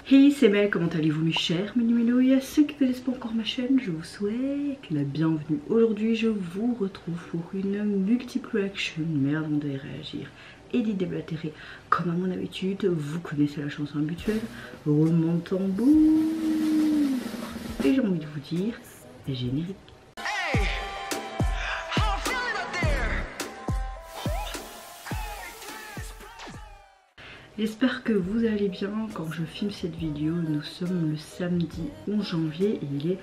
Hey, c'est Mel, comment allez-vous mes chers Minouilous? À ceux qui ne connaissent pas encore ma chaîne, je vous souhaite la bienvenue. Aujourd'hui, je vous retrouve pour une multiple action. Mais avant de réagir et d'y déblatérer, comme à mon habitude, vous connaissez la chanson habituelle, roulement de tambour. Et j'ai envie de vous dire, générique. J'espère que vous allez bien. Quand je filme cette vidéo, nous sommes le samedi 11 janvier et il est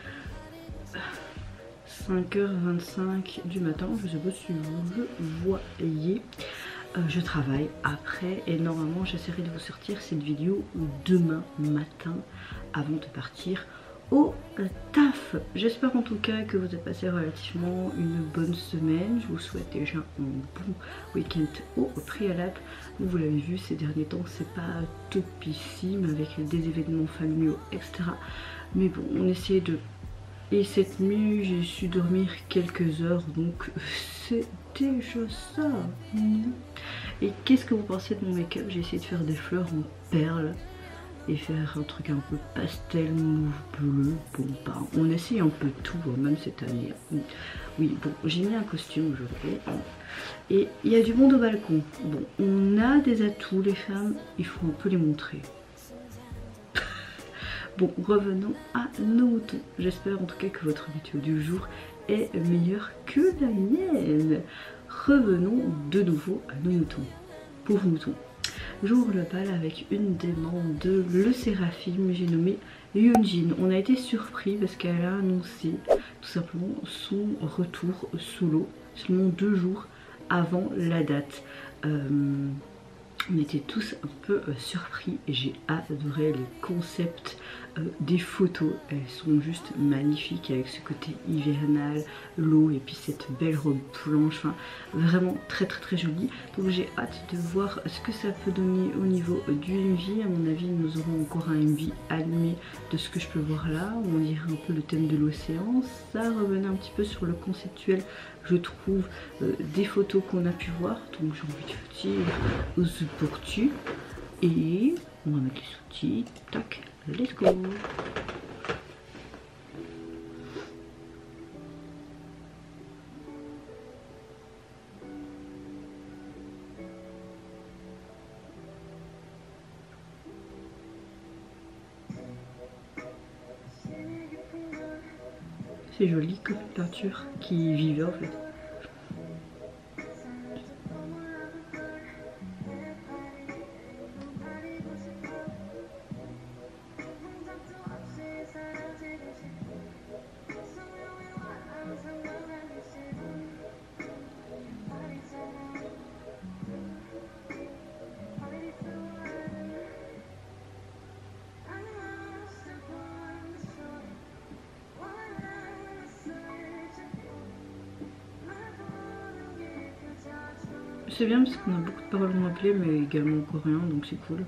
5h25 du matin. Je sais pas si vous le voyez. Je travaille après et normalement j'essaierai de vous sortir cette vidéo demain matin avant de partir au taf. J'espère en tout cas que vous avez passé relativement une bonne semaine. Je vous souhaite déjà un bon week-end au préalable. Vous l'avez vu, ces derniers temps c'est pas topissime avec des événements familiaux etc. Mais bon, on essaie de... Et cette nuit j'ai su dormir quelques heures, donc c'est déjà ça. Et qu'est-ce que vous pensez de mon make-up? J'ai essayé de faire des fleurs en perles et faire un truc un peu pastel mauve bleu. Bon bah on essaye un peu tout, même cette année. Oui, bon, j'ai mis un costume aujourd'hui et il y a du monde au balcon. Bon, on a des atouts les femmes, il faut un peu les montrer. Bon, revenons à nos moutons. J'espère en tout cas que votre météo du jour est meilleure que la mienne. Revenons de nouveau à nos moutons. Pauvres moutons. J'ouvre le bal avec une des membres de Le Séraphim, j'ai nommé Yoonjin. On a été surpris parce qu'elle a annoncé tout simplement son retour solo seulement 2 jours avant la date. On était tous un peu surpris et j'ai adoré les concepts des photos. Elles sont juste magnifiques avec ce côté hivernal, l'eau et puis cette belle robe blanche. Enfin, vraiment très jolie. Donc j'ai hâte de voir ce que ça peut donner au niveau du MV. À mon avis, nous aurons encore un MV allumé de ce que je peux voir là. On dirait un peu le thème de l'océan. Ça revenait un petit peu sur le conceptuel, je trouve, des photos qu'on a pu voir. Donc j'ai envie de vous dire aux portu et on va mettre les sous-titres. Tac, let's go. C'est joli comme peinture qui vivait en fait. C'est bien parce qu'on a beaucoup de paroles en anglais mais également en coréen, donc c'est cool.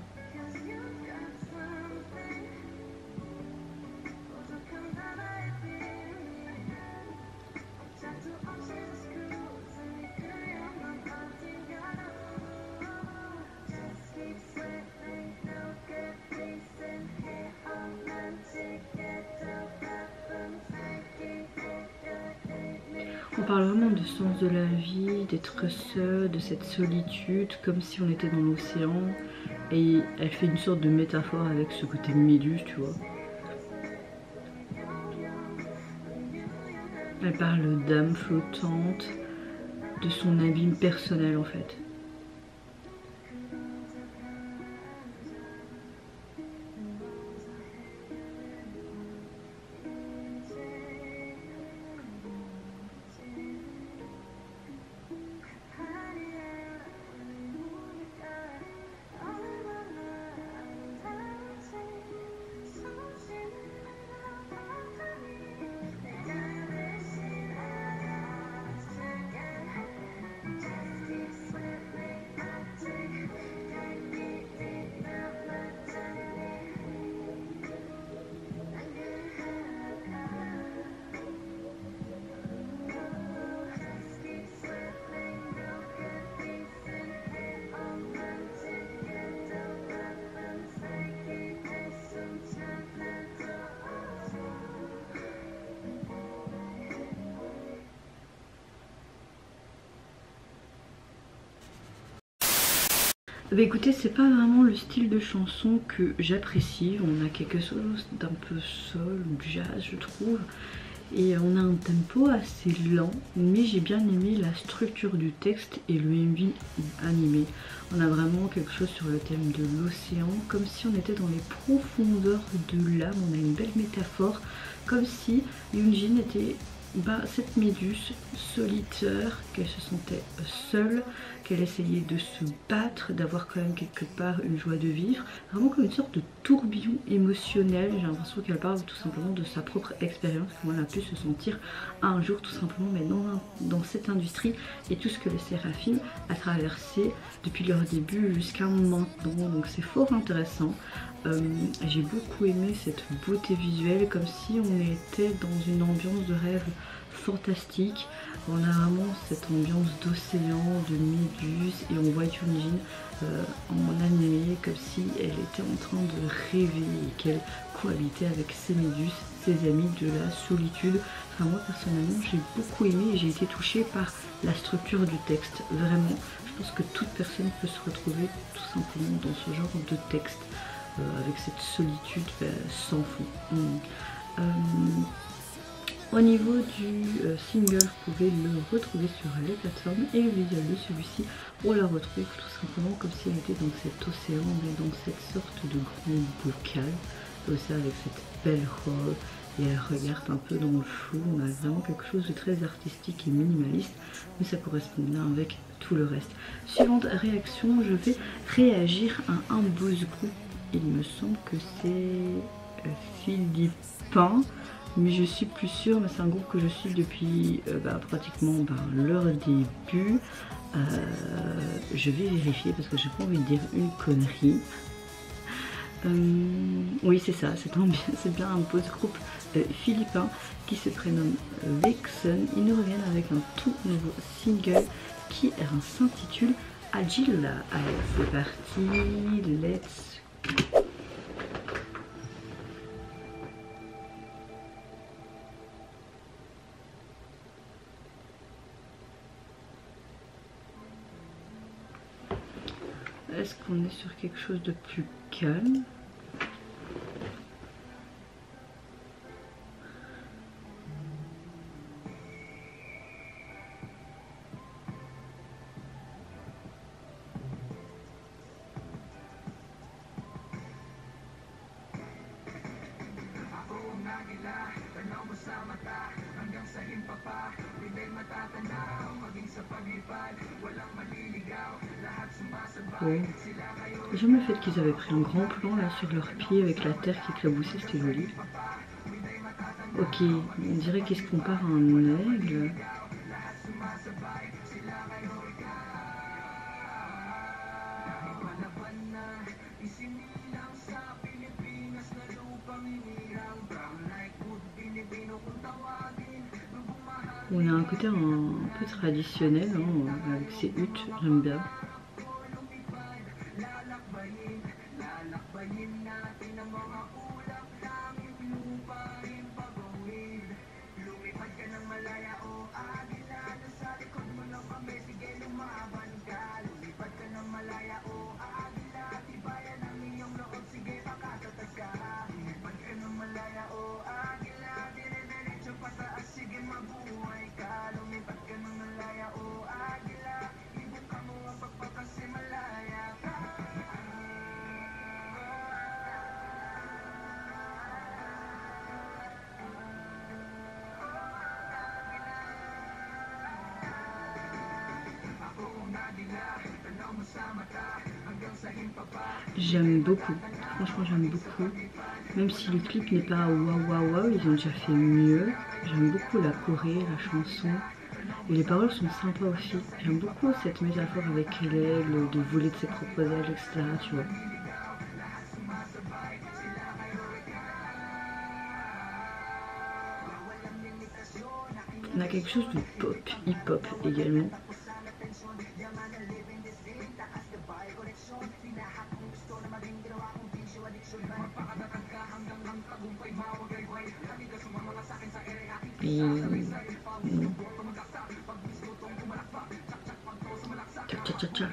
On parle vraiment de sens de la vie, d'être seul, de cette solitude, comme si on était dans l'océan. Et elle fait une sorte de métaphore avec ce côté méduse, tu vois. Elle parle d'âme flottante, de son abîme personnel en fait. Bah écoutez, c'est pas vraiment le style de chanson que j'apprécie. On a quelque chose d'un peu soul ou jazz, je trouve. Et on a un tempo assez lent, mais j'ai bien aimé la structure du texte et le MV animé. On a vraiment quelque chose sur le thème de l'océan, comme si on était dans les profondeurs de l'âme. On a une belle métaphore, comme si Yoonjin était cette méduse solitaire, qu'elle se sentait seule, qu'elle essayait de se battre, d'avoir quand même quelque part une joie de vivre, vraiment comme une sorte de tourbillon émotionnel. J'ai l'impression qu'elle parle tout simplement de sa propre expérience, comment elle a pu se sentir un jour tout simplement mais dans cette industrie et tout ce que les Séraphim a traversé depuis leur début jusqu'à maintenant. Donc c'est fort intéressant. J'ai beaucoup aimé cette beauté visuelle, comme si on était dans une ambiance de rêve fantastique. On a vraiment cette ambiance d'océan, de méduse, et on voit Yoonjin en animé comme si elle était en train de rêver et qu'elle cohabitait avec ses méduses, ses amis de la solitude. Enfin moi personnellement j'ai beaucoup aimé et j'ai été touchée par la structure du texte. Vraiment, je pense que toute personne peut se retrouver tout simplement dans ce genre de texte. Avec cette solitude sans fond. Au niveau du single, vous pouvez le retrouver sur les plateformes et le visuel de celui-ci, on la retrouve tout simplement comme si elle était dans cet océan, mais dans cette sorte de grand bocal, aussi avec cette belle robe, et elle regarde un peu dans le flou. On a vraiment quelque chose de très artistique et minimaliste, mais ça correspond bien avec tout le reste. Suivante réaction, je vais réagir à un boys group. Il me semble que c'est philippin, mais je suis plus sûre, mais c'est un groupe que je suis depuis pratiquement leur début. Je vais vérifier parce que j'ai pas envie de dire une connerie. Oui c'est ça, c'est bien un boys group philippin qui se prénomme Vixen. Ils nous reviennent avec un tout nouveau single qui s'intitule Agila. Allez c'est parti, let's Est-ce qu'on est sur quelque chose de plus calme? Ouais. J'aime le fait qu'ils avaient pris un grand plan là sur leurs pieds avec la terre qui éclaboussait, c'était joli. Ok, on dirait qu'ils se comparent à un aigle. On a un côté un peu traditionnel avec ces huttes, j'aime bien. J'aime beaucoup, franchement j'aime beaucoup, même si le clip n'est pas waouh waouh waouh, ils ont déjà fait mieux. J'aime beaucoup la choré, la chanson, et les paroles sont sympas aussi. J'aime beaucoup cette métaphore avec l'aigle, de voler de ses propres ailes, etc. Tu vois. On a quelque chose de pop, hip-hop également. Et tcha tcha tcha.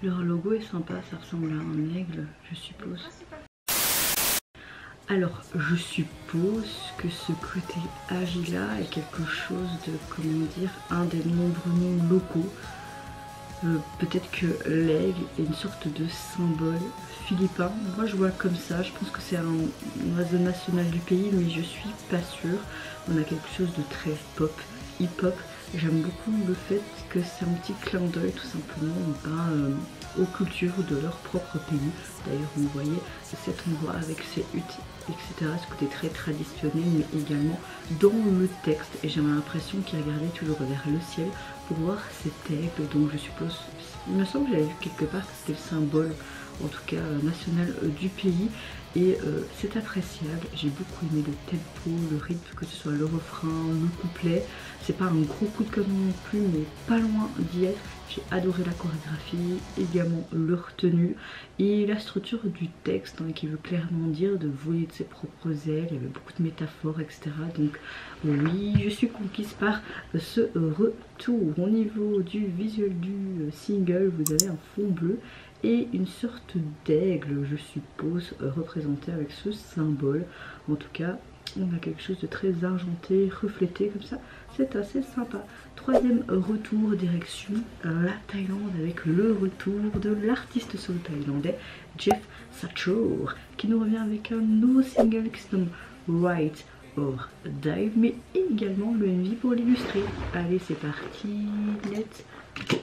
Leur logo est sympa, ça ressemble à un aigle, je suppose. Alors, je suppose que ce côté Agila est quelque chose de, comment dire, un des nombreux noms locaux. Peut-être que l'aigle est une sorte de symbole philippin. Moi, je vois comme ça. Je pense que c'est un oiseau national du pays, mais je suis pas sûre. On a quelque chose de très pop, hip-hop. J'aime beaucoup le fait que c'est un petit clin d'œil, tout simplement, aux cultures de leur propre pays. D'ailleurs, vous voyez cet endroit avec ses huttes, etc. Ce côté très traditionnel, mais également dans le texte. Et j'ai l'impression qu'il regardait toujours vers le ciel pour voir cet aigle. Donc je suppose, il me semble que j'avais vu quelque part que c'était le symbole, en tout cas national du pays. Et c'est appréciable. J'ai beaucoup aimé le tempo, le rythme, que ce soit le refrain, le couplet. C'est pas un gros coup de cœur non plus, mais pas loin d'y être. J'ai adoré la chorégraphie, également leur tenue et la structure du texte, hein, qui veut clairement dire de voler de ses propres ailes. Il y avait beaucoup de métaphores, etc. Donc oui, je suis conquise par ce retour. Au niveau du visuel du single, vous avez un fond bleu et une sorte d'aigle, je suppose, représenté avec ce symbole. En tout cas, on a quelque chose de très argenté, reflété comme ça. C'est assez sympa. Troisième retour, direction la Thaïlande, avec le retour de l'artiste solo thaïlandais Jeff Sachour, qui nous revient avec un nouveau single qui se nomme Right or Dive, mais également le MV pour l'illustrer. Allez, c'est parti, let's go.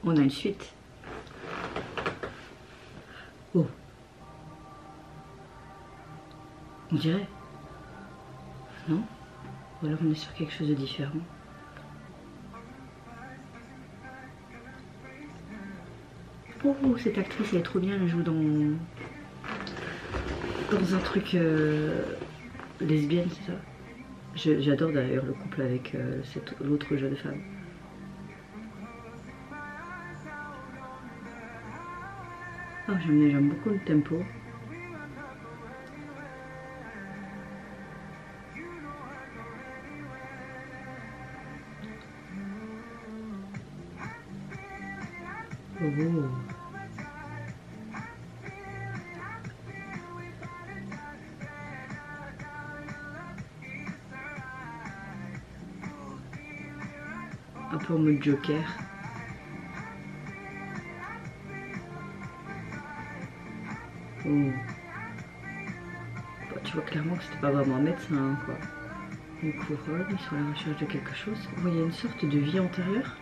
On a une suite. Oh. On dirait. Non? Ou alors on est sur quelque chose de différent. Oh, cette actrice elle est trop bien, elle joue dans un truc lesbienne, c'est ça? J'adore d'ailleurs le couple avec l'autre jeune femme. Oh, j'aime beaucoup le tempo. Oh. Un peu en mode Joker. Oh. Bah, tu vois clairement que c'était pas vraiment un médecin, hein, quoi. Une couronne, ils sont à la recherche de quelque chose. Vous voyez une sorte de vie antérieure.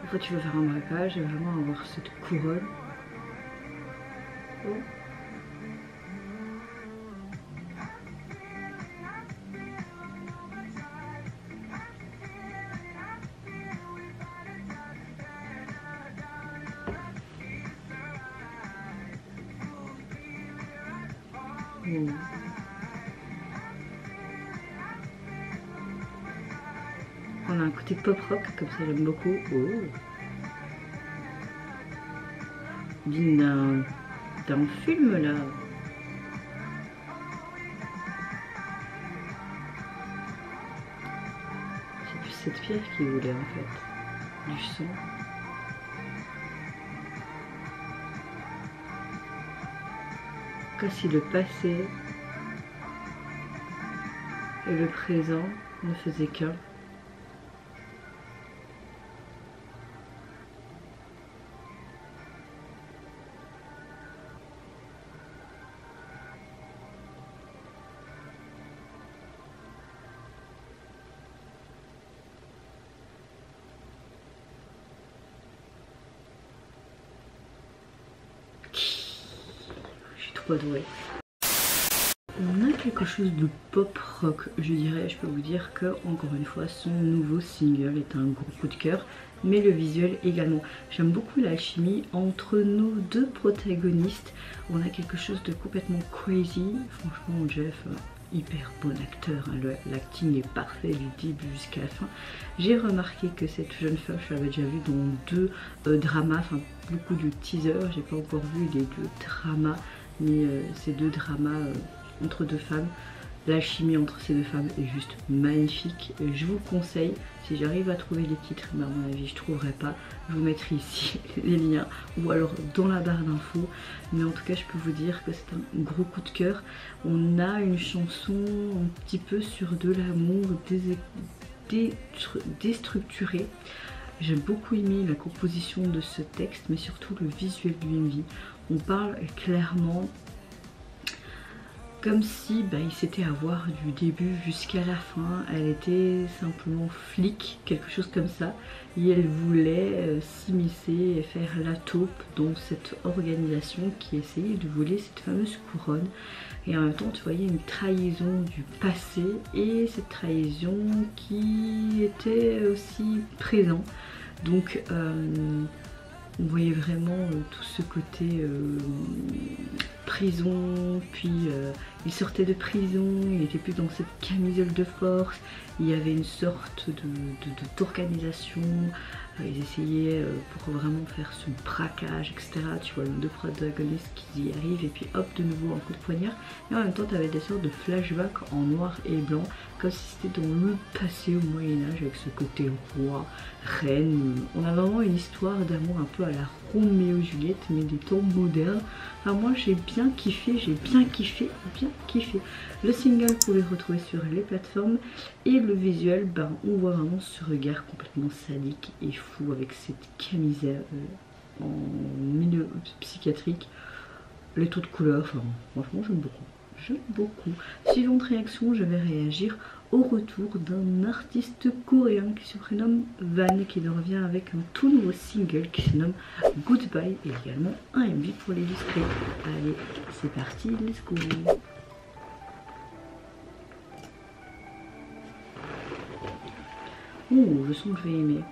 Des fois tu veux faire un braquage et vraiment avoir cette couronne. Oh. Oh. On a un côté pop rock, comme ça j'aime beaucoup. Oh. D'un film là. C'est plus cette pierre qui voulait en fait. Du son. Comme si le passé et le présent ne faisaient qu'un. Je suis trop adorée. On a quelque chose de pop rock, je dirais. Je peux vous dire que, encore une fois, son nouveau single est un gros coup de cœur, mais le visuel également. J'aime beaucoup l'alchimie entre nos deux protagonistes. On a quelque chose de complètement crazy. Franchement, Jeff, hyper bon acteur, hein. L'acting est parfait du début jusqu'à la fin. J'ai remarqué que cette jeune femme, je l'avais déjà vue dans deux dramas, enfin beaucoup de teasers. J'ai pas encore vu les deux dramas, mais ces deux dramas entre deux femmes. L'alchimie entre ces deux femmes est juste magnifique. Je vous conseille, si j'arrive à trouver les titres, mais à mon avis je ne trouverai pas, je vous mettrai ici les liens ou alors dans la barre d'infos. Mais en tout cas je peux vous dire que c'est un gros coup de cœur. On a une chanson un petit peu sur de l'amour déstructuré. J'ai beaucoup aimé la composition de ce texte, mais surtout le visuel du MV. On parle clairement comme si il s'était à voir du début jusqu'à la fin. Elle était simplement flic, quelque chose comme ça, et elle voulait s'immiscer et faire la taupe dans cette organisation qui essayait de voler cette fameuse couronne. Et en même temps tu voyais une trahison du passé et cette trahison qui était aussi présente. Donc on voyait vraiment tout ce côté prison, puis il sortait de prison, il n'était plus dans cette camisole de force, il y avait une sorte d'organisation, ils essayaient pour vraiment faire ce braquage, etc. Tu vois, les deux protagonistes qui y arrivent et puis hop, de nouveau un coup de poignard. Et en même temps, tu avais des sortes de flashbacks en noir et blanc, comme si c'était dans le passé au Moyen-Âge, avec ce côté roi, reine. On a vraiment une histoire d'amour un peu à la Roméo et Juliette, mais des temps modernes. Enfin, moi j'ai bien kiffé, bien kiffé. Le single, vous pouvez le retrouver sur les plateformes. Et le visuel, on voit vraiment ce regard complètement sadique et fou avec cette camisole en milieu psychiatrique. Les taux de couleur, enfin, franchement j'aime beaucoup. J'aime beaucoup. Suivante réaction, je vais réagir au retour d'un artiste coréen qui se prénomme Van, qui nous revient avec un tout nouveau single qui se nomme Goodbye et également un MV pour l'illustrer. Allez, c'est parti, let's go. Oh, je sens que je vais aimer.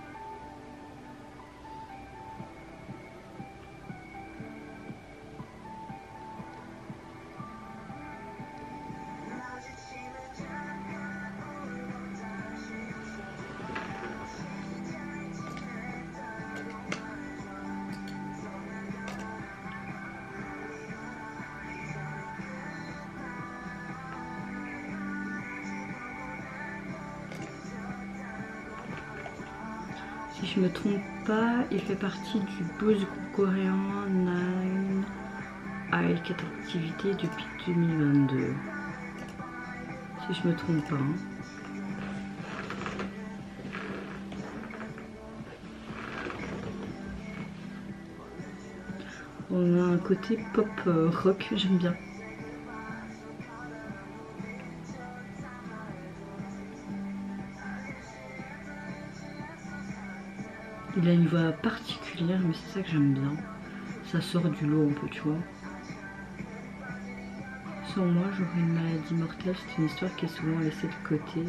Si je me trompe pas, il fait partie du boss groupe coréen Nine avec activité depuis 2022. Si je me trompe pas. On a un côté pop rock, j'aime bien. Il a une voix particulière, mais c'est ça que j'aime bien. Ça sort du lot un peu, tu vois. Sans moi, j'aurais une maladie mortelle. C'est une histoire qui est souvent laissée de côté.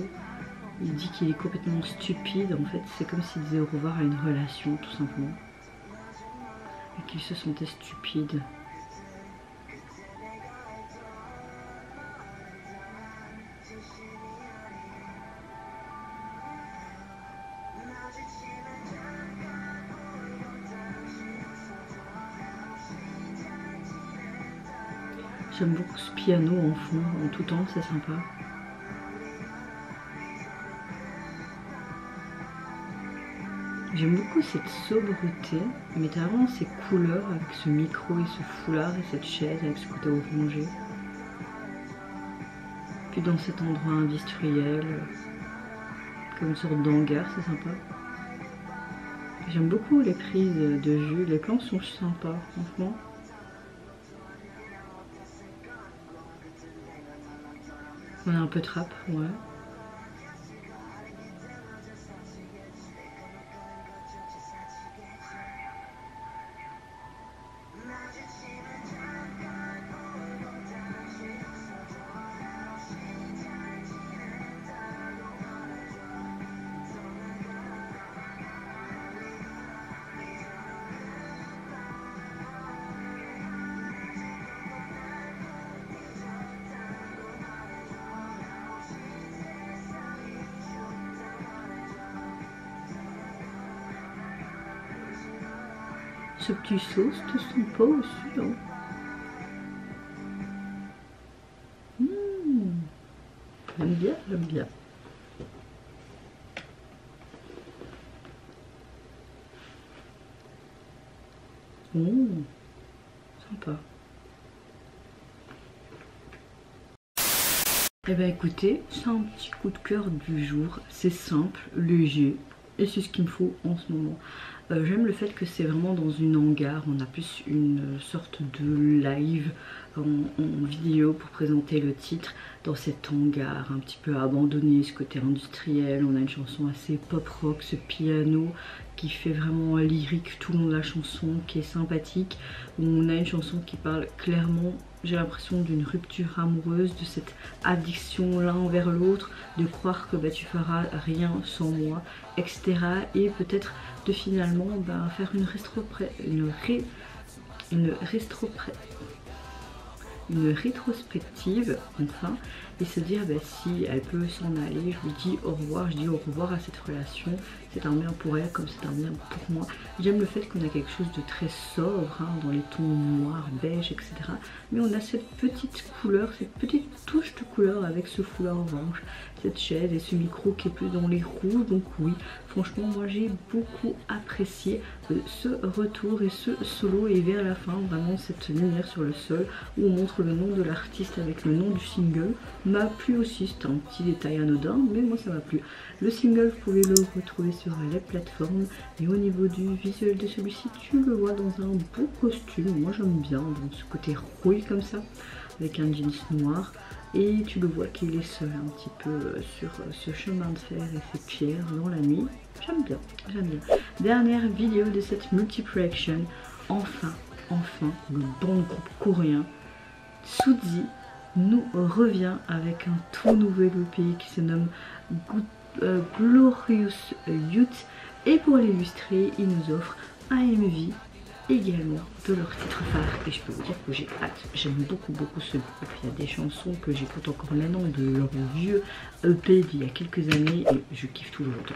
Il dit qu'il est complètement stupide. En fait, c'est comme s'il disait au revoir à une relation, tout simplement. Et qu'il se sentait stupide. J'aime beaucoup ce piano en fond, en tout temps, c'est sympa. J'aime beaucoup cette sobriété, mais t'as vraiment ces couleurs avec ce micro et ce foulard et cette chaise avec ce côté orangé. Puis dans cet endroit industriel, comme une sorte d'hangar, c'est sympa. J'aime beaucoup les prises de vue, les plans sont sympas, franchement. On a un peu de rap, ouais. ce petit sauce te sympa aussi. Hein. J'aime bien, j'aime bien. Sympa. Eh bien écoutez, c'est un petit coup de cœur du jour. C'est simple, léger, et c'est ce qu'il me faut en ce moment. J'aime le fait que c'est vraiment dans une hangar. On a plus une sorte de live en vidéo pour présenter le titre. Dans cet hangar un petit peu abandonné, ce côté industriel. On a une chanson assez pop rock, ce piano qui fait vraiment lyrique tout le long de la chanson, qui est sympathique. On a une chanson qui parle clairement, j'ai l'impression, d'une rupture amoureuse, de cette addiction l'un envers l'autre, de croire que bah, tu feras rien sans moi, etc. Et peut-être de finalement faire une rétrospective enfin, et se dire si elle peut s'en aller, je lui dis au revoir, je dis au revoir à cette relation, c'est un bien pour elle comme c'est un bien pour moi. J'aime le fait qu'on a quelque chose de très sobre hein, dans les tons noirs, beige, etc. Mais on a cette petite couleur, cette petite touche de couleur avec ce foulard orange, cette chaise et ce micro qui est plus dans les rouges. Donc oui, franchement moi j'ai beaucoup apprécié ce retour et ce solo, et vers la fin vraiment cette lumière sur le sol où on montre le nom de l'artiste avec le nom du single m'a plu aussi. C'est un petit détail anodin mais moi ça m'a plu. Le single vous pouvez le retrouver sur les plateformes, et au niveau du visuel de celui-ci tu le vois dans un beau costume, moi j'aime bien dans ce côté rouille comme ça avec un jeans noir, et tu le vois qu'il est seul un petit peu sur ce chemin de fer et ces pierres dans la nuit. J'aime bien, j'aime bien. Dernière vidéo de cette multi-production, enfin le bon groupe coréen Suzy nous revient avec un tout nouvel EP qui se nomme Glorious Youth, et pour l'illustrer ils nous offrent un MV également de leur titre phare, et je peux vous dire que j'ai hâte. J'aime beaucoup ce groupe. Il y a des chansons que j'écoute encore maintenant de leur vieux EP d'il y a quelques années et je kiffe toujours autant.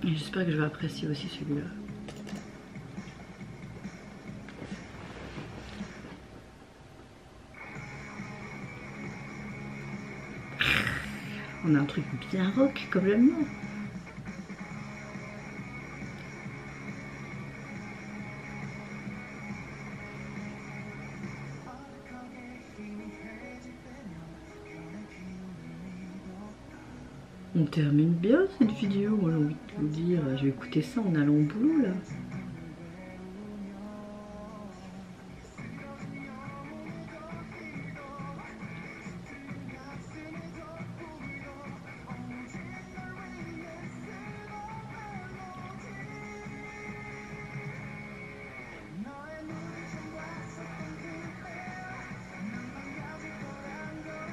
Et j'espère que je vais apprécier aussi celui-là. On a un truc bien rock comme j'aime bien. On termine bien cette vidéo, moi j'ai envie de vous dire. Je vais écouter ça en allant au boulot là.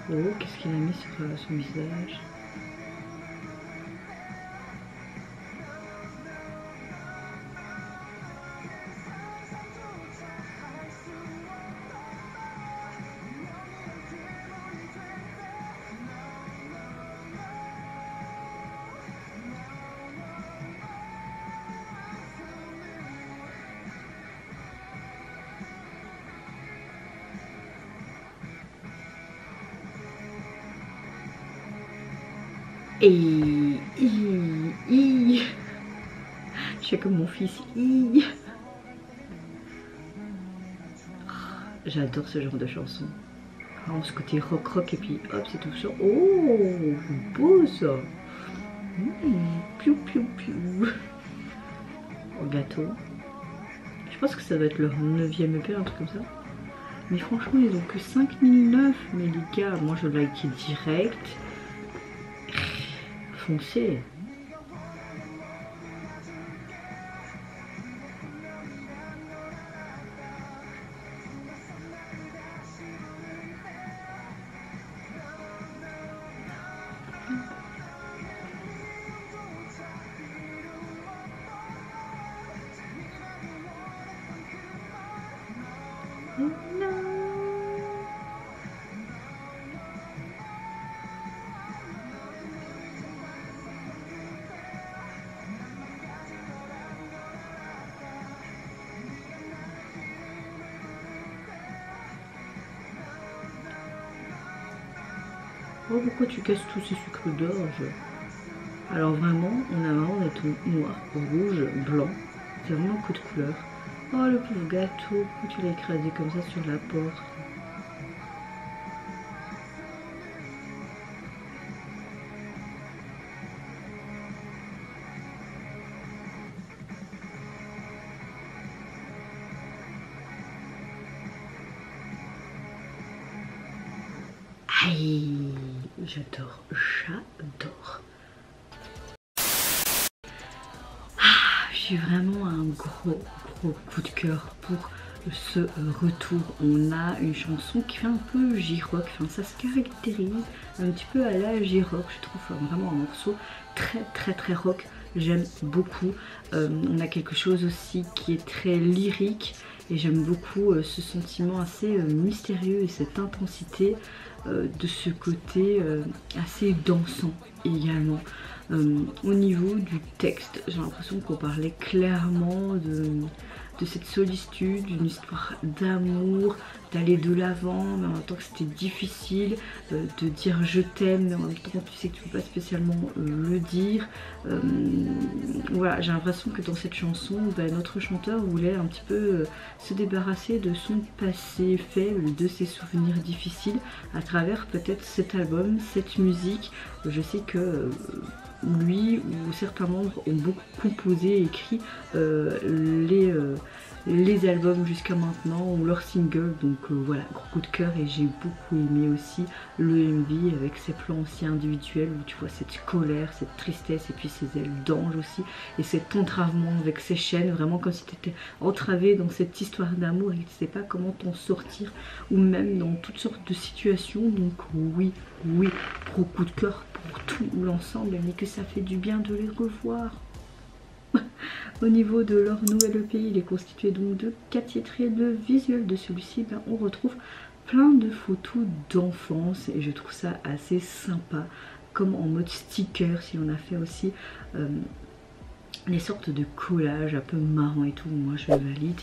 Oh, qu'est-ce qu'il a mis sur son visage? Et je suis comme mon fils. J'adore ce genre de chanson. Vraiment ce côté rock et puis hop c'est tout ça. Oh beau ça. Piou piou piou. Au gâteau. Je pense que ça va être leur 9e EP, un truc comme ça. Mais franchement ils ont que 5009. Mais les gars, moi je like direct. Foncez. Oh, pourquoi tu casses tous ces sucres d'orge? Alors vraiment, on a vraiment des tons noirs, rouge, blanc. C'est vraiment un coup de couleur. Oh, le pauvre gâteau, pourquoi tu l'as écrasé comme ça sur la porte? Aïe, j'adore, j'adore. J'ai vraiment un gros coup de cœur pour ce retour. On a une chanson qui fait un peu J-rock, enfin, ça se caractérise un petit peu à la J-rock, je trouve vraiment un morceau très rock, j'aime beaucoup. On a quelque chose aussi qui est très lyrique et j'aime beaucoup ce sentiment assez mystérieux et cette intensité de ce côté assez dansant également. Au niveau du texte, j'ai l'impression qu'on parlait clairement de cette solitude, d'une histoire d'amour, d'aller de l'avant, mais en même temps que c'était difficile, de dire je t'aime, mais en même temps tu sais que tu peux pas spécialement le dire. Voilà, j'ai l'impression que dans cette chanson, notre chanteur voulait un petit peu se débarrasser de son passé faible, de ses souvenirs difficiles, à travers peut-être cet album, cette musique. Je sais que lui ou certains membres ont beaucoup composé et écrit les albums jusqu'à maintenant ou leurs singles, donc voilà, gros coup de cœur. Et j'ai beaucoup aimé aussi le MV avec ses plans aussi individuels où tu vois cette colère, cette tristesse et puis ses ailes d'ange aussi et cet entravement avec ses chaînes, vraiment comme si tu étais entravé dans cette histoire d'amour et que tu sais pas comment t'en sortir, ou même dans toutes sortes de situations. Donc oui, gros coup de cœur pour tout l'ensemble, mais que ça fait du bien de les revoir. Au niveau de leur nouvel EP, il est constitué donc de 4 titres et le visuel de celui-ci, on retrouve plein de photos d'enfance et je trouve ça assez sympa, comme en mode sticker. Si on a fait aussi les sortes de collages un peu marrants et tout, moi je valide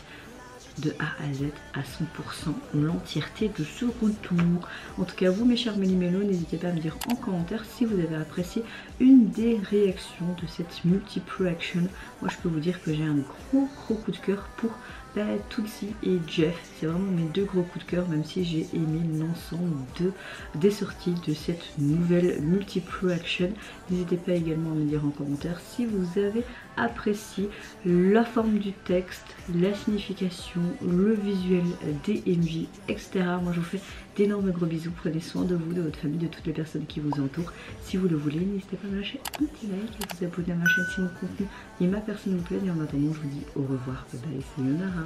de A à Z à 100% l'entièreté de ce retour. En tout cas, vous mes chers méli-mélos, n'hésitez pas à me dire en commentaire si vous avez apprécié une des réactions de cette multi-pro-action. Moi je peux vous dire que j'ai un gros coup de cœur pour Tootsie et Jeff. C'est vraiment mes deux gros coups de cœur, même si j'ai aimé l'ensemble des sorties de cette nouvelle multi-pro-action. N'hésitez pas également à me dire en commentaire si vous avez apprécié la forme du texte, la signification, le visuel des MV, etc. Moi je vous fais d'énormes gros bisous, prenez soin de vous, de votre famille, de toutes les personnes qui vous entourent. Si vous le voulez, n'hésitez pas à me lâcher un petit like et à vous abonner à ma chaîne si mon contenu et ma personne vous plaît. Et en attendant, je vous dis au revoir, bye bye, c'est Yonara.